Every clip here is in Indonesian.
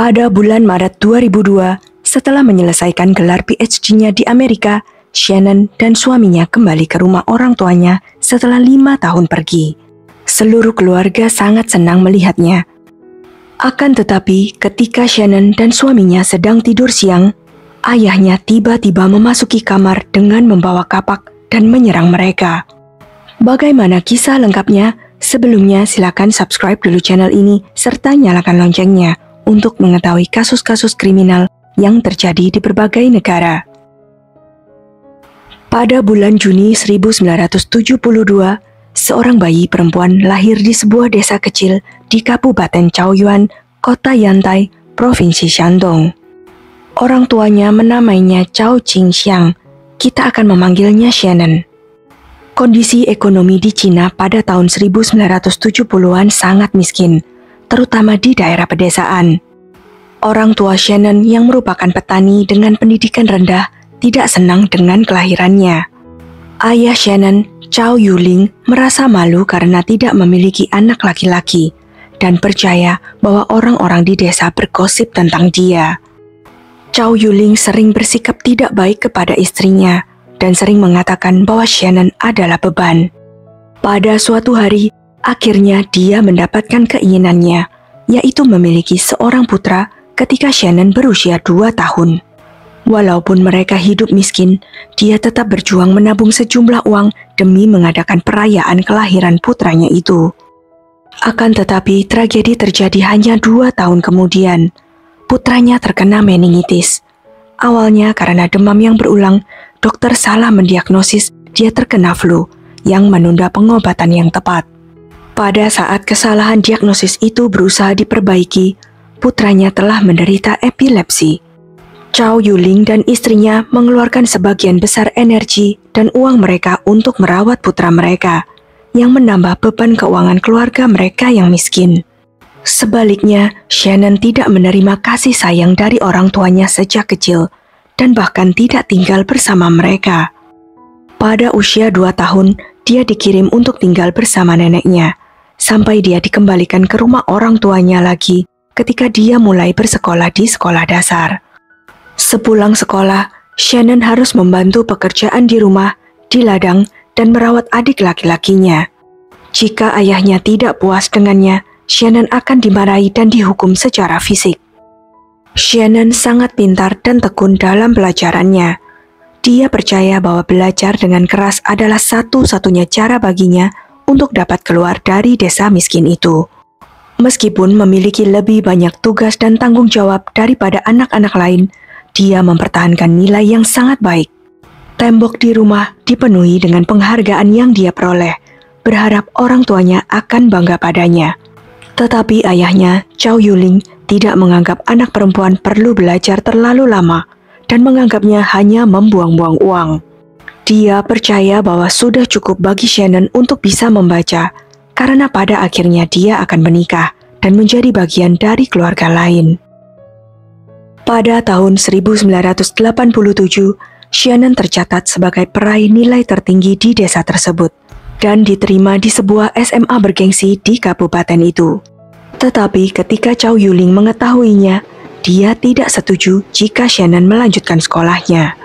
Pada bulan Maret 2002, setelah menyelesaikan gelar PhD-nya di Amerika, Shannon dan suaminya kembali ke rumah orang tuanya setelah 5 tahun pergi. Seluruh keluarga sangat senang melihatnya. Akan tetapi, ketika Shannon dan suaminya sedang tidur siang, ayahnya tiba-tiba memasuki kamar dengan membawa kapak dan menyerang mereka. Bagaimana kisah lengkapnya? Sebelumnya silakan subscribe dulu channel ini serta nyalakan loncengnya untuk mengetahui kasus-kasus kriminal yang terjadi di berbagai negara. Pada bulan Juni 1972, seorang bayi perempuan lahir di sebuah desa kecil di Kabupaten Chaoyuan, Kota Yantai, Provinsi Shandong. Orang tuanya menamainya Chao Qingxiang. Kita akan memanggilnya Shannon. Kondisi ekonomi di Cina pada tahun 1970-an sangat miskin, terutama di daerah pedesaan. Orang tua Shannon yang merupakan petani dengan pendidikan rendah tidak senang dengan kelahirannya. Ayah Shannon, Chao Yuling, merasa malu karena tidak memiliki anak laki-laki dan percaya bahwa orang-orang di desa bergosip tentang dia. Chao Yuling sering bersikap tidak baik kepada istrinya dan sering mengatakan bahwa Shannon adalah beban. Pada suatu hari, akhirnya dia mendapatkan keinginannya, yaitu memiliki seorang putra ketika Shannon berusia 2 tahun. Walaupun mereka hidup miskin, dia tetap berjuang menabung sejumlah uang demi mengadakan perayaan kelahiran putranya itu. Akan tetapi, tragedi terjadi hanya 2 tahun kemudian. Putranya terkena meningitis. Awalnya karena demam yang berulang, dokter salah mendiagnosis dia terkena flu yang menunda pengobatan yang tepat. Pada saat kesalahan diagnosis itu berusaha diperbaiki, putranya telah menderita epilepsi. Chao Yuling dan istrinya mengeluarkan sebagian besar energi dan uang mereka untuk merawat putra mereka, yang menambah beban keuangan keluarga mereka yang miskin. Sebaliknya, Shannon tidak menerima kasih sayang dari orang tuanya sejak kecil, dan bahkan tidak tinggal bersama mereka. Pada usia 2 tahun, dia dikirim untuk tinggal bersama neneknya, sampai dia dikembalikan ke rumah orang tuanya lagi ketika dia mulai bersekolah di sekolah dasar. Sepulang sekolah, Shannon harus membantu pekerjaan di rumah, di ladang, dan merawat adik laki-lakinya. Jika ayahnya tidak puas dengannya, Shannon akan dimarahi dan dihukum secara fisik. Shannon sangat pintar dan tekun dalam pelajarannya. Dia percaya bahwa belajar dengan keras adalah satu-satunya cara baginya untuk dapat keluar dari desa miskin itu. Meskipun memiliki lebih banyak tugas dan tanggung jawab daripada anak-anak lain, dia mempertahankan nilai yang sangat baik. Tembok di rumah dipenuhi dengan penghargaan yang dia peroleh, berharap orang tuanya akan bangga padanya. Tetapi ayahnya, Chao Yuling, tidak menganggap anak perempuan perlu belajar terlalu lama dan menganggapnya hanya membuang-buang uang. Dia percaya bahwa sudah cukup bagi Shannon untuk bisa membaca, karena pada akhirnya dia akan menikah dan menjadi bagian dari keluarga lain. Pada tahun 1987, Shannon tercatat sebagai peraih nilai tertinggi di desa tersebut dan diterima di sebuah SMA bergengsi di kabupaten itu. Tetapi ketika Chao Yuling mengetahuinya, dia tidak setuju jika Shannon melanjutkan sekolahnya.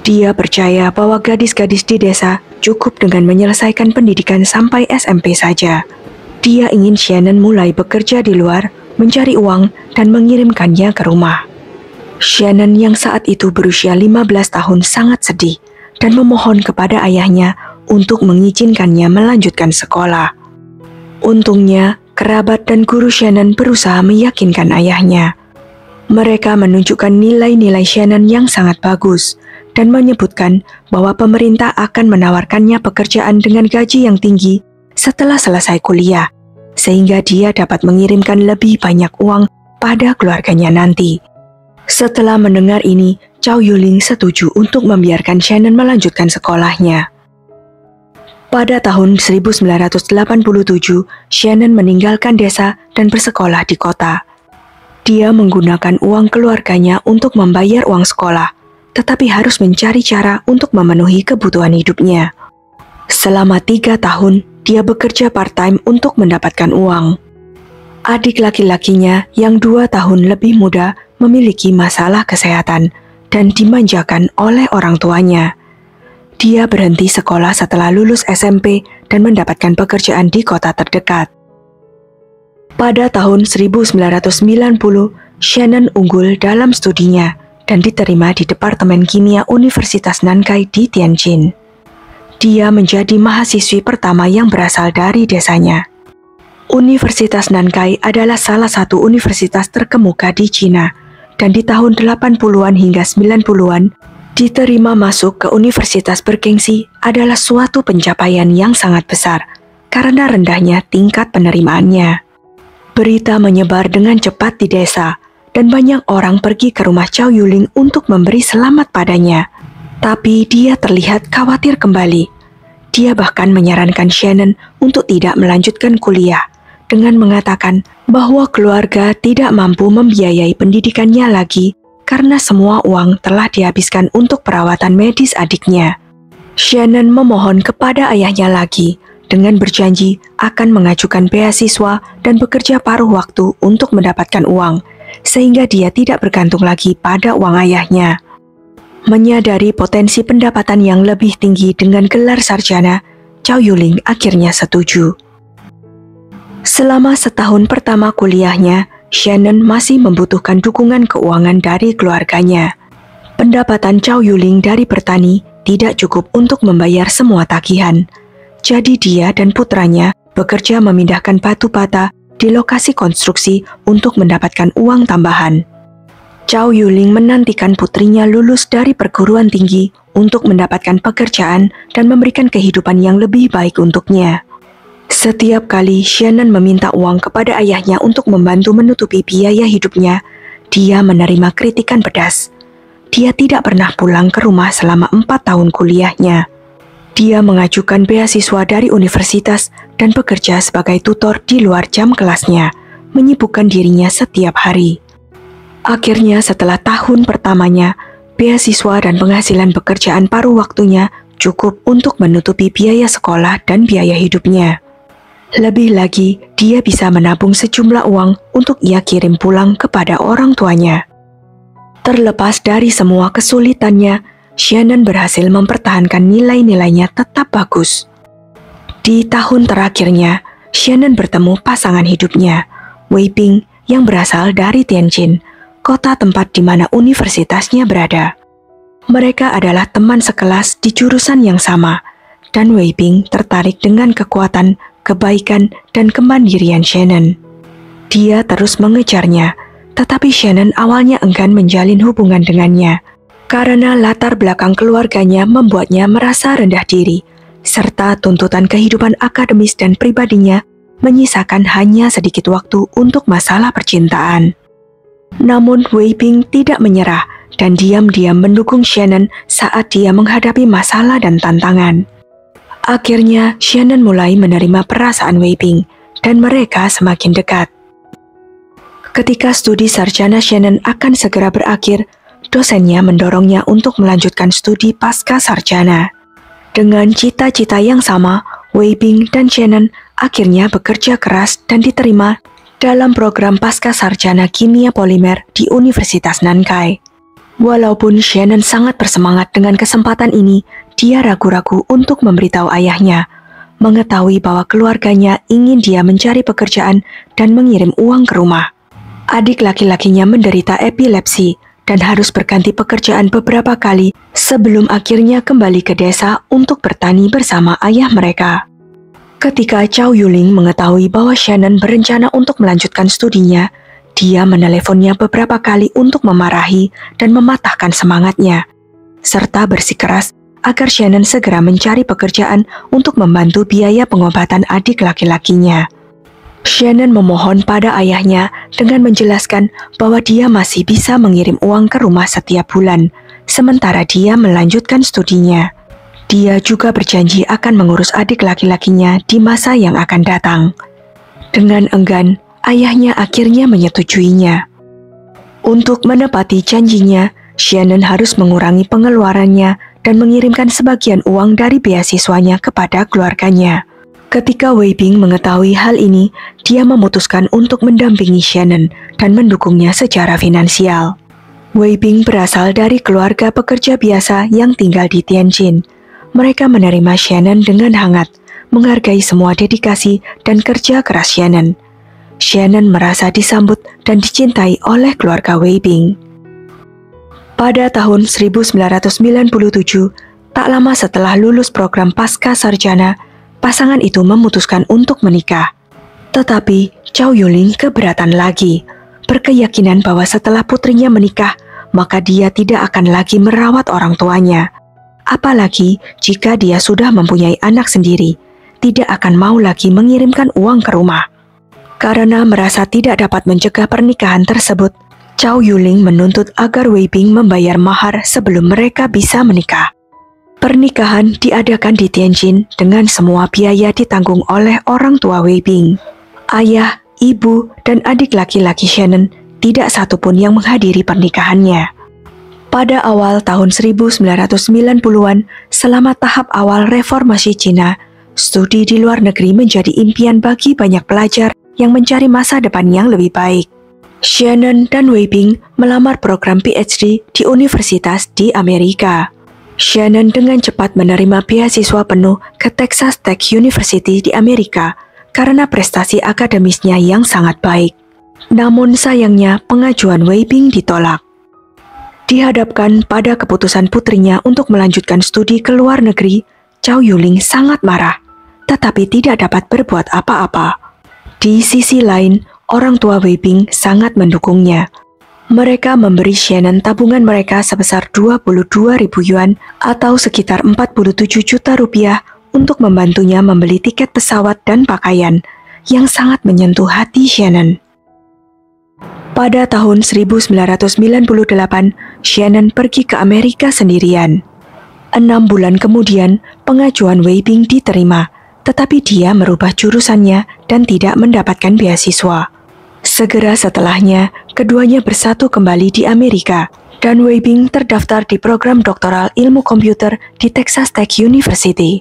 Dia percaya bahwa gadis-gadis di desa cukup dengan menyelesaikan pendidikan sampai SMP saja. Dia ingin Shannon mulai bekerja di luar, mencari uang, dan mengirimkannya ke rumah. Shannon yang saat itu berusia 15 tahun sangat sedih dan memohon kepada ayahnya untuk mengizinkannya melanjutkan sekolah. Untungnya, kerabat dan guru Shannon berusaha meyakinkan ayahnya. Mereka menunjukkan nilai-nilai Shannon yang sangat bagus dan menyebutkan bahwa pemerintah akan menawarkannya pekerjaan dengan gaji yang tinggi setelah selesai kuliah, sehingga dia dapat mengirimkan lebih banyak uang pada keluarganya nanti. Setelah mendengar ini, Chao Yuling setuju untuk membiarkan Shannon melanjutkan sekolahnya. Pada tahun 1987, Shannon meninggalkan desa dan bersekolah di kota. Dia menggunakan uang keluarganya untuk membayar uang sekolah, tetapi harus mencari cara untuk memenuhi kebutuhan hidupnya. Selama 3 tahun, dia bekerja part-time untuk mendapatkan uang. Adik laki-lakinya yang 2 tahun lebih muda memiliki masalah kesehatan dan dimanjakan oleh orang tuanya. Dia berhenti sekolah setelah lulus SMP dan mendapatkan pekerjaan di kota terdekat. Pada tahun 1990, Shannon unggul dalam studinya dan diterima di Departemen Kimia Universitas Nankai di Tianjin. Dia menjadi mahasiswi pertama yang berasal dari desanya. Universitas Nankai adalah salah satu universitas terkemuka di Cina, dan di tahun 80-an hingga 90-an, diterima masuk ke universitas bergengsi adalah suatu pencapaian yang sangat besar, karena rendahnya tingkat penerimaannya. Berita menyebar dengan cepat di desa, dan banyak orang pergi ke rumah Chow Yuling untuk memberi selamat padanya. Tapi dia terlihat khawatir kembali. Dia bahkan menyarankan Shannon untuk tidak melanjutkan kuliah, dengan mengatakan bahwa keluarga tidak mampu membiayai pendidikannya lagi karena semua uang telah dihabiskan untuk perawatan medis adiknya. Shannon memohon kepada ayahnya lagi dengan berjanji akan mengajukan beasiswa dan bekerja paruh waktu untuk mendapatkan uang, sehingga dia tidak bergantung lagi pada uang ayahnya. Menyadari potensi pendapatan yang lebih tinggi dengan gelar sarjana, Chow Yuling akhirnya setuju. Selama setahun pertama kuliahnya, Shannon masih membutuhkan dukungan keuangan dari keluarganya. Pendapatan Chow Yuling dari bertani tidak cukup untuk membayar semua tagihan. Jadi dia dan putranya bekerja memindahkan batu bata di lokasi konstruksi untuk mendapatkan uang tambahan. Chow Yuling menantikan putrinya lulus dari perguruan tinggi untuk mendapatkan pekerjaan dan memberikan kehidupan yang lebih baik untuknya. Setiap kali Shannon meminta uang kepada ayahnya untuk membantu menutupi biaya hidupnya, dia menerima kritikan pedas. Dia tidak pernah pulang ke rumah selama 4 tahun kuliahnya. Dia mengajukan beasiswa dari universitas dan bekerja sebagai tutor di luar jam kelasnya, menyibukkan dirinya setiap hari. Akhirnya setelah tahun pertamanya, beasiswa dan penghasilan pekerjaan paruh waktunya cukup untuk menutupi biaya sekolah dan biaya hidupnya. Lebih lagi, dia bisa menabung sejumlah uang untuk ia kirim pulang kepada orang tuanya. Terlepas dari semua kesulitannya, Shannon berhasil mempertahankan nilai-nilainya tetap bagus. Di tahun terakhirnya, Shannon bertemu pasangan hidupnya, Wei Ping, yang berasal dari Tianjin, kota tempat di mana universitasnya berada. Mereka adalah teman sekelas di jurusan yang sama, dan Wei Ping tertarik dengan kekuatan, kebaikan, dan kemandirian Shannon. Dia terus mengejarnya, tetapi Shannon awalnya enggan menjalin hubungan dengannya, karena latar belakang keluarganya membuatnya merasa rendah diri, serta tuntutan kehidupan akademis dan pribadinya menyisakan hanya sedikit waktu untuk masalah percintaan. Namun Wei Ping tidak menyerah dan diam-diam mendukung Shannon saat dia menghadapi masalah dan tantangan. Akhirnya, Shannon mulai menerima perasaan Wei Ping, dan mereka semakin dekat. Ketika studi sarjana Shannon akan segera berakhir, dosennya mendorongnya untuk melanjutkan studi pasca sarjana. Dengan cita-cita yang sama, Wei Ping dan Shannon akhirnya bekerja keras dan diterima dalam program pasca sarjana kimia polimer di Universitas Nankai. Walaupun Shannon sangat bersemangat dengan kesempatan ini, dia ragu-ragu untuk memberitahu ayahnya, mengetahui bahwa keluarganya ingin dia mencari pekerjaan dan mengirim uang ke rumah. Adik laki-lakinya menderita epilepsi dan harus berganti pekerjaan beberapa kali sebelum akhirnya kembali ke desa untuk bertani bersama ayah mereka. Ketika Chow Yuling mengetahui bahwa Shannon berencana untuk melanjutkan studinya, dia meneleponnya beberapa kali untuk memarahi dan mematahkan semangatnya, serta bersikeras agar Shannon segera mencari pekerjaan untuk membantu biaya pengobatan adik laki-lakinya. Shannon memohon pada ayahnya dengan menjelaskan bahwa dia masih bisa mengirim uang ke rumah setiap bulan, sementara dia melanjutkan studinya. Dia juga berjanji akan mengurus adik laki-lakinya di masa yang akan datang. Dengan enggan, ayahnya akhirnya menyetujuinya. Untuk menepati janjinya, Shannon harus mengurangi pengeluarannya dan mengirimkan sebagian uang dari beasiswanya kepada keluarganya. Ketika Wei Bing mengetahui hal ini, dia memutuskan untuk mendampingi Shannon dan mendukungnya secara finansial. Wei Bing berasal dari keluarga pekerja biasa yang tinggal di Tianjin. Mereka menerima Shannon dengan hangat, menghargai semua dedikasi dan kerja keras Shannon. Shannon merasa disambut dan dicintai oleh keluarga Wei Bing. Pada tahun 1997, tak lama setelah lulus program pasca sarjana, pasangan itu memutuskan untuk menikah. Tetapi Chow Yuling keberatan lagi, berkeyakinan bahwa setelah putrinya menikah, maka dia tidak akan lagi merawat orang tuanya. Apalagi jika dia sudah mempunyai anak sendiri, tidak akan mau lagi mengirimkan uang ke rumah. Karena merasa tidak dapat mencegah pernikahan tersebut, Chow Yuling menuntut agar Wei Bing membayar mahar sebelum mereka bisa menikah. Pernikahan diadakan di Tianjin dengan semua biaya ditanggung oleh orang tua Wei Bing. Ayah, ibu, dan adik laki-laki Shannon tidak satupun yang menghadiri pernikahannya. Pada awal tahun 1990-an, selama tahap awal reformasi Cina, studi di luar negeri menjadi impian bagi banyak pelajar yang mencari masa depan yang lebih baik. Shannon dan Wei Bing melamar program PhD di universitas di Amerika. Shannon dengan cepat menerima beasiswa penuh ke Texas Tech University di Amerika karena prestasi akademisnya yang sangat baik. Namun sayangnya pengajuan Wei Bing ditolak. Dihadapkan pada keputusan putrinya untuk melanjutkan studi ke luar negeri, Chow Yuling sangat marah, tetapi tidak dapat berbuat apa-apa. Di sisi lain, orang tua Wei Bing sangat mendukungnya. Mereka memberi Shannon tabungan mereka sebesar 22.000 yuan atau sekitar 47 juta rupiah untuk membantunya membeli tiket pesawat dan pakaian yang sangat menyentuh hati Shannon. Pada tahun 1998, Shannon pergi ke Amerika sendirian. 6 bulan kemudian, pengajuan Wei Bing diterima, tetapi dia merubah jurusannya dan tidak mendapatkan beasiswa. Segera setelahnya, keduanya bersatu kembali di Amerika, dan Wei Bing terdaftar di program doktoral ilmu komputer di Texas Tech University.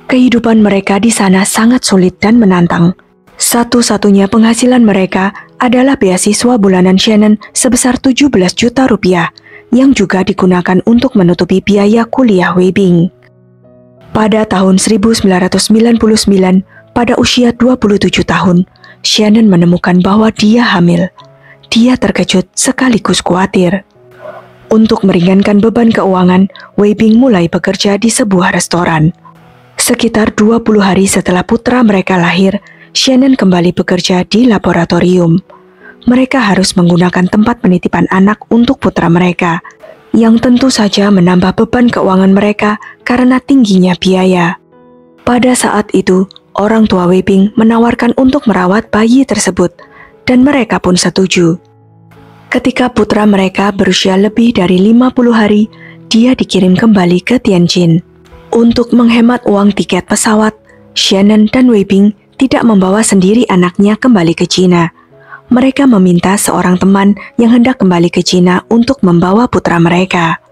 Kehidupan mereka di sana sangat sulit dan menantang. Satu-satunya penghasilan mereka adalah beasiswa bulanan Shannon sebesar 17 juta rupiah, yang juga digunakan untuk menutupi biaya kuliah Wei Bing. Pada tahun 1999, pada usia 27 tahun, Shannon menemukan bahwa dia hamil. Dia terkejut sekaligus khawatir. Untuk meringankan beban keuangan, Wei Bing mulai bekerja di sebuah restoran. Sekitar 20 hari setelah putra mereka lahir, Shannon kembali bekerja di laboratorium. Mereka harus menggunakan tempat penitipan anak untuk putra mereka, yang tentu saja menambah beban keuangan mereka karena tingginya biaya. Pada saat itu, orang tua Wei Bing menawarkan untuk merawat bayi tersebut, dan mereka pun setuju. Ketika putra mereka berusia lebih dari 50 hari, dia dikirim kembali ke Tianjin. Untuk menghemat uang tiket pesawat, Shannon dan Wei Bing tidak membawa sendiri anaknya kembali ke Cina. Mereka meminta seorang teman yang hendak kembali ke Cina untuk membawa putra mereka.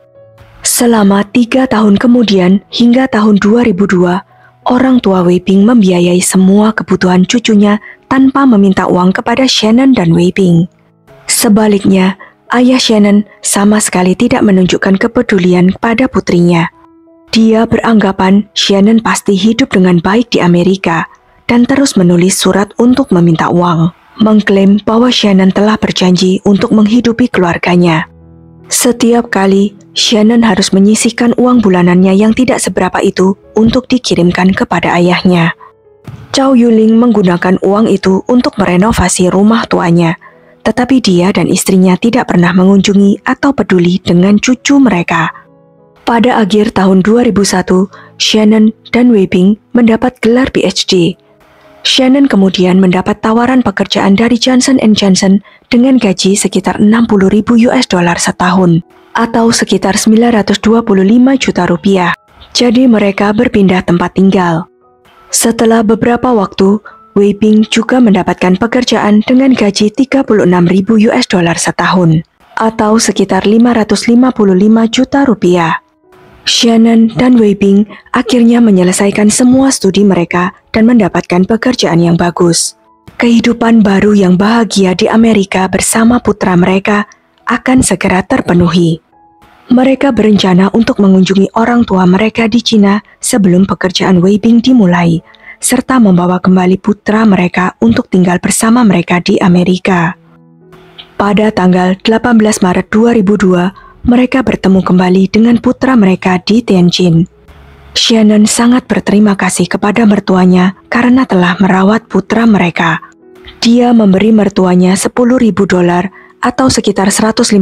Selama 3 tahun kemudian, hingga tahun 2002, orang tua Wei Bing membiayai semua kebutuhan cucunya tanpa meminta uang kepada Shannon dan Wei Bing. Sebaliknya, ayah Shannon sama sekali tidak menunjukkan kepedulian pada putrinya. Dia beranggapan Shannon pasti hidup dengan baik di Amerika dan terus menulis surat untuk meminta uang, mengklaim bahwa Shannon telah berjanji untuk menghidupi keluarganya. Setiap kali, Shannon harus menyisihkan uang bulanannya yang tidak seberapa itu untuk dikirimkan kepada ayahnya. Chow Yuling menggunakan uang itu untuk merenovasi rumah tuanya, tetapi dia dan istrinya tidak pernah mengunjungi atau peduli dengan cucu mereka. Pada akhir tahun 2001, Shannon dan Wei Bing mendapat gelar PhD. Shannon kemudian mendapat tawaran pekerjaan dari Johnson & Johnson dengan gaji sekitar 60.000 US dollar setahun, atau sekitar 925 juta rupiah. Jadi mereka berpindah tempat tinggal. Setelah beberapa waktu, Wei Bing juga mendapatkan pekerjaan dengan gaji 36.000 US dollar setahun, atau sekitar 555 juta rupiah. Shannon dan Wei Bing akhirnya menyelesaikan semua studi mereka dan mendapatkan pekerjaan yang bagus. Kehidupan baru yang bahagia di Amerika bersama putra mereka akan segera terpenuhi. Mereka berencana untuk mengunjungi orang tua mereka di Cina sebelum pekerjaan Wei Bing dimulai, serta membawa kembali putra mereka untuk tinggal bersama mereka di Amerika. Pada tanggal 18 Maret 2002, mereka bertemu kembali dengan putra mereka di Tianjin. Shannon sangat berterima kasih kepada mertuanya karena telah merawat putra mereka. Dia memberi mertuanya $10.000 atau sekitar 155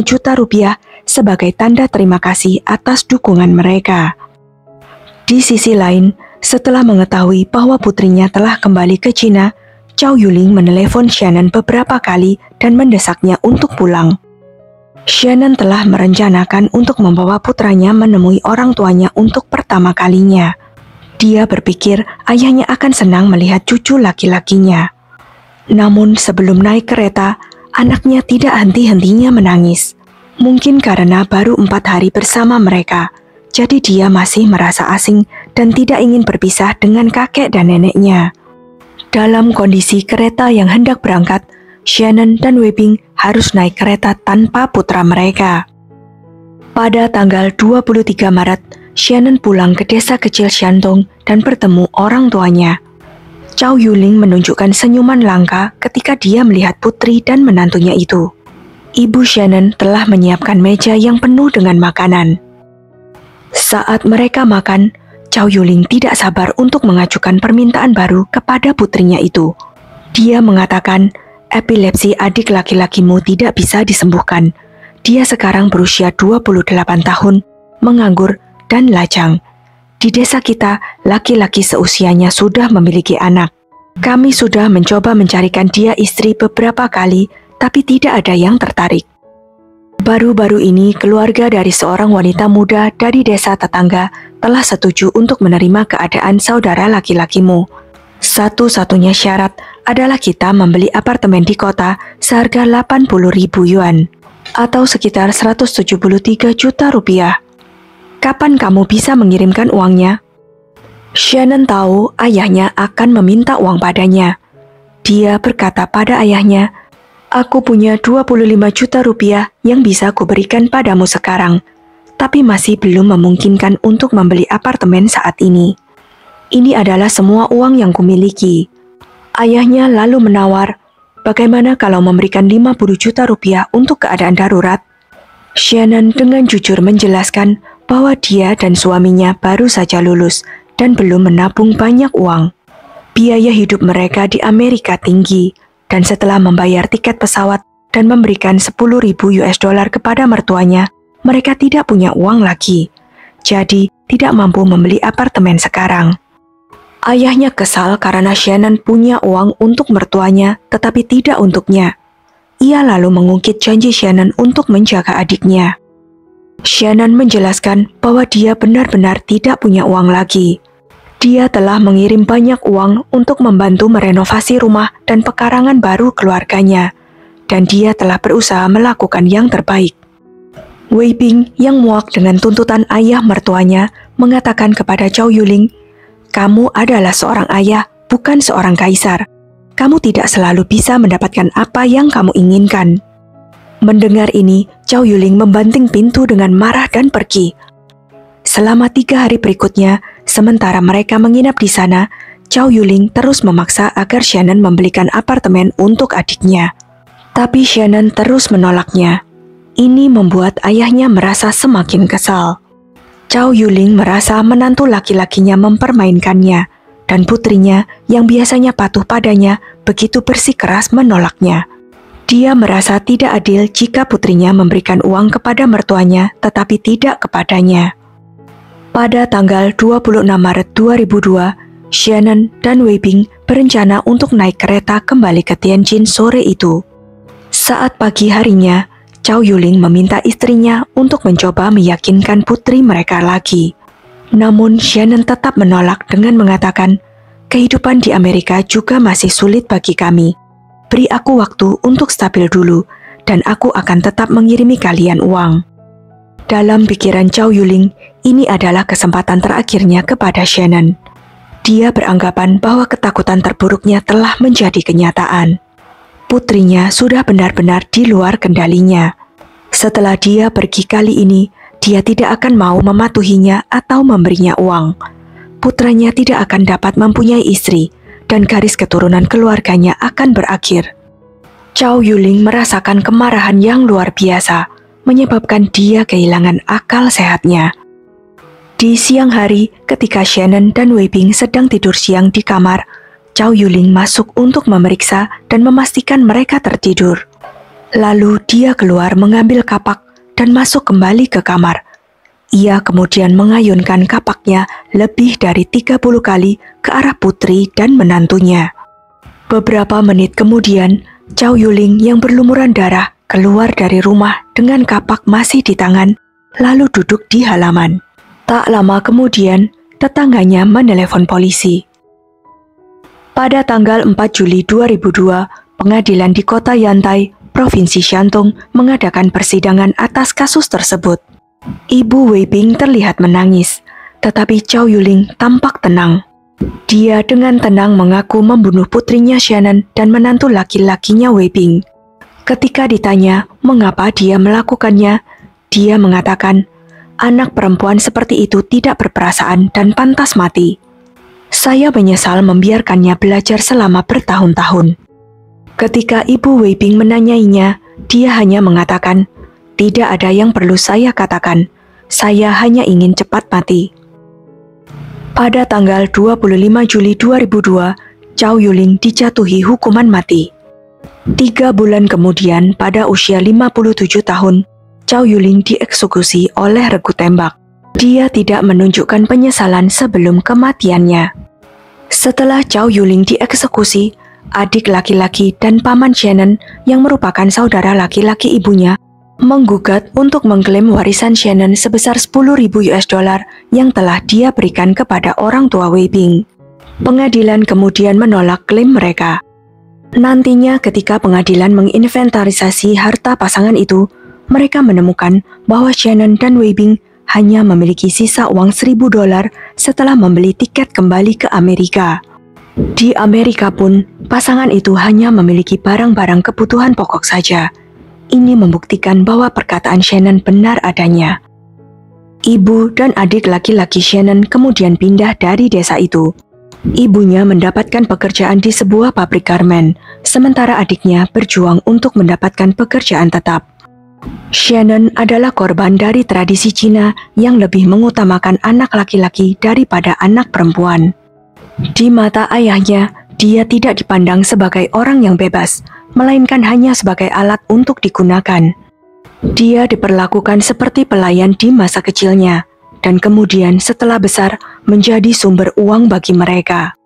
juta rupiah sebagai tanda terima kasih atas dukungan mereka. Di sisi lain, setelah mengetahui bahwa putrinya telah kembali ke Cina, Chow Yuling menelepon Shannon beberapa kali dan mendesaknya untuk pulang. Shannon telah merencanakan untuk membawa putranya menemui orang tuanya untuk pertama kalinya. Dia berpikir ayahnya akan senang melihat cucu laki-lakinya. Namun sebelum naik kereta, anaknya tidak henti-hentinya menangis. Mungkin karena baru 4 hari bersama mereka, jadi dia masih merasa asing dan tidak ingin berpisah dengan kakek dan neneknya. Dalam kondisi kereta yang hendak berangkat, Shannon dan Wei Bing harus naik kereta tanpa putra mereka. Pada tanggal 23 Maret, Shannon pulang ke desa kecil Shandong dan bertemu orang tuanya. Chow Yuling menunjukkan senyuman langka ketika dia melihat putri dan menantunya itu. Ibu Shannon telah menyiapkan meja yang penuh dengan makanan. Saat mereka makan, Chow Yuling tidak sabar untuk mengajukan permintaan baru kepada putrinya itu. Dia mengatakan, epilepsi adik laki-lakimu tidak bisa disembuhkan. Dia sekarang berusia 28 tahun, menganggur, dan lajang. Di desa kita, laki-laki seusianya sudah memiliki anak. Kami sudah mencoba mencarikan dia istri beberapa kali, tapi tidak ada yang tertarik. Baru-baru ini, keluarga dari seorang wanita muda dari desa tetangga telah setuju untuk menerima keadaan saudara laki-lakimu. Satu-satunya syarat adalah kita membeli apartemen di kota seharga 80.000 yuan, atau sekitar 173 juta rupiah. Kapan kamu bisa mengirimkan uangnya? Shannon tahu ayahnya akan meminta uang padanya. Dia berkata pada ayahnya, "Aku punya 25 juta rupiah yang bisa kuberikan padamu sekarang, tapi masih belum memungkinkan untuk membeli apartemen saat ini. Ini adalah semua uang yang kumiliki." Ayahnya lalu menawar, "Bagaimana kalau memberikan 50 juta rupiah untuk keadaan darurat?" Shannon dengan jujur menjelaskan bahwa dia dan suaminya baru saja lulus dan belum menabung banyak uang. Biaya hidup mereka di Amerika tinggi, dan setelah membayar tiket pesawat dan memberikan $10.000 kepada mertuanya, mereka tidak punya uang lagi. Jadi, tidak mampu membeli apartemen sekarang. Ayahnya kesal karena Shannon punya uang untuk mertuanya, tetapi tidak untuknya. Ia lalu mengungkit janji Shannon untuk menjaga adiknya. Shannon menjelaskan bahwa dia benar-benar tidak punya uang lagi. Dia telah mengirim banyak uang untuk membantu merenovasi rumah dan pekarangan baru keluarganya, dan dia telah berusaha melakukan yang terbaik. Wei Bing yang muak dengan tuntutan ayah mertuanya mengatakan kepada Chow Yuling, "Kamu adalah seorang ayah, bukan seorang kaisar. Kamu tidak selalu bisa mendapatkan apa yang kamu inginkan." Mendengar ini, Chow Yuling membanting pintu dengan marah dan pergi. Selama 3 hari berikutnya, sementara mereka menginap di sana, Chow Yuling terus memaksa agar Shannon membelikan apartemen untuk adiknya. Tapi Shannon terus menolaknya. Ini membuat ayahnya merasa semakin kesal. Chow Yuling merasa menantu laki-lakinya mempermainkannya, dan putrinya yang biasanya patuh padanya begitu bersikeras menolaknya. Dia merasa tidak adil jika putrinya memberikan uang kepada mertuanya tetapi tidak kepadanya. Pada tanggal 26 Maret 2002, Shannon dan Wei Bing berencana untuk naik kereta kembali ke Tianjin sore itu. Saat pagi harinya, Chow Yuling meminta istrinya untuk mencoba meyakinkan putri mereka lagi. Namun Shannon tetap menolak dengan mengatakan, "Kehidupan di Amerika juga masih sulit bagi kami. Beri aku waktu untuk stabil dulu, dan aku akan tetap mengirimi kalian uang." Dalam pikiran Chow Yuling, ini adalah kesempatan terakhirnya kepada Shannon. Dia beranggapan bahwa ketakutan terburuknya telah menjadi kenyataan. Putrinya sudah benar-benar di luar kendalinya. Setelah dia pergi kali ini, dia tidak akan mau mematuhinya atau memberinya uang. Putranya tidak akan dapat mempunyai istri, dan garis keturunan keluarganya akan berakhir. Chow Yuling merasakan kemarahan yang luar biasa, menyebabkan dia kehilangan akal sehatnya. Di siang hari, ketika Shannon dan Wei Bing sedang tidur siang di kamar, Chow Yuling masuk untuk memeriksa dan memastikan mereka tertidur. Lalu dia keluar mengambil kapak dan masuk kembali ke kamar. Ia kemudian mengayunkan kapaknya lebih dari 30 kali ke arah putri dan menantunya. Beberapa menit kemudian, Chow Yuling yang berlumuran darah keluar dari rumah dengan kapak masih di tangan, lalu duduk di halaman. Tak lama kemudian, tetangganya menelepon polisi. Pada tanggal 4 Juli 2002, pengadilan di kota Yantai, Provinsi Shandong, mengadakan persidangan atas kasus tersebut. Ibu Wei Bing terlihat menangis, tetapi Chow Yuling tampak tenang. Dia dengan tenang mengaku membunuh putrinya Shannon dan menantu laki-lakinya Wei Bing. Ketika ditanya mengapa dia melakukannya, dia mengatakan, anak perempuan seperti itu tidak berperasaan dan pantas mati. Saya menyesal membiarkannya belajar selama bertahun-tahun. Ketika Ibu Wei Bing menanyainya, dia hanya mengatakan, tidak ada yang perlu saya katakan, saya hanya ingin cepat mati. Pada tanggal 25 Juli 2002, Chow Yuling dijatuhi hukuman mati. 3 bulan kemudian, pada usia 57 tahun, Chow Yuling dieksekusi oleh regu tembak. Dia tidak menunjukkan penyesalan sebelum kematiannya. Setelah Chow Yuling dieksekusi, adik laki-laki dan paman Shannon yang merupakan saudara laki-laki ibunya menggugat untuk mengklaim warisan Shannon sebesar $10.000 yang telah dia berikan kepada orang tua Wei Bing. Pengadilan kemudian menolak klaim mereka. Nantinya ketika pengadilan menginventarisasi harta pasangan itu, mereka menemukan bahwa Shannon dan Wei Bing hanya memiliki sisa uang $1.000 setelah membeli tiket kembali ke Amerika. Di Amerika pun, pasangan itu hanya memiliki barang-barang kebutuhan pokok saja. Ini membuktikan bahwa perkataan Shannon benar adanya. Ibu dan adik laki-laki Shannon kemudian pindah dari desa itu. Ibunya mendapatkan pekerjaan di sebuah pabrik garmen, sementara adiknya berjuang untuk mendapatkan pekerjaan tetap. Shannon adalah korban dari tradisi Cina yang lebih mengutamakan anak laki-laki daripada anak perempuan. Di mata ayahnya, dia tidak dipandang sebagai orang yang bebas, melainkan hanya sebagai alat untuk digunakan. Dia diperlakukan seperti pelayan di masa kecilnya, dan kemudian setelah besar menjadi sumber uang bagi mereka.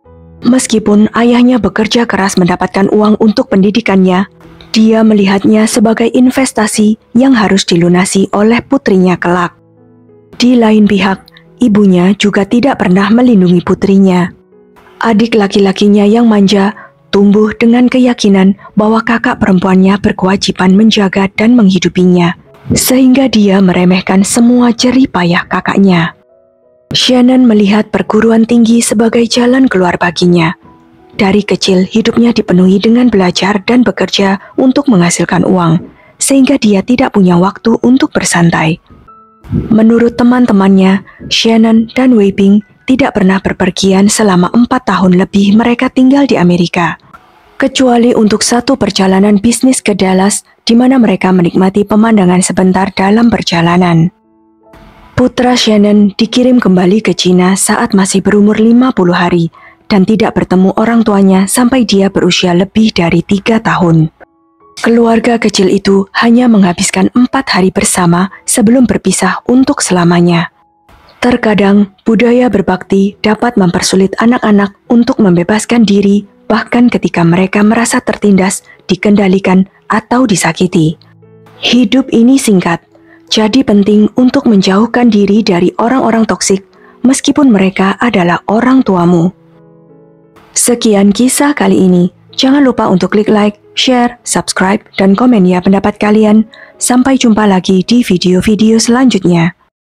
Meskipun ayahnya bekerja keras mendapatkan uang untuk pendidikannya, dia melihatnya sebagai investasi yang harus dilunasi oleh putrinya kelak. Di lain pihak, ibunya juga tidak pernah melindungi putrinya. Adik laki-lakinya yang manja tumbuh dengan keyakinan bahwa kakak perempuannya berkewajiban menjaga dan menghidupinya, sehingga dia meremehkan semua jerih payah kakaknya. Shannon melihat perguruan tinggi sebagai jalan keluar baginya. Dari kecil, hidupnya dipenuhi dengan belajar dan bekerja untuk menghasilkan uang, sehingga dia tidak punya waktu untuk bersantai. Menurut teman-temannya, Shannon dan Wei Bing tidak pernah berpergian selama 4 tahun lebih mereka tinggal di Amerika, kecuali untuk satu perjalanan bisnis ke Dallas, di mana mereka menikmati pemandangan sebentar dalam perjalanan. Putra Shannon dikirim kembali ke Cina saat masih berumur 50 hari, dan tidak bertemu orang tuanya sampai dia berusia lebih dari 3 tahun. Keluarga kecil itu hanya menghabiskan 4 hari bersama sebelum berpisah untuk selamanya. Terkadang, budaya berbakti dapat mempersulit anak-anak untuk membebaskan diri, bahkan ketika mereka merasa tertindas, dikendalikan, atau disakiti. Hidup ini singkat, jadi penting untuk menjauhkan diri dari orang-orang toksik, meskipun mereka adalah orang tuamu. Sekian kisah kali ini. Jangan lupa untuk klik like, share, subscribe, dan komen ya pendapat kalian. Sampai jumpa lagi di video-video selanjutnya.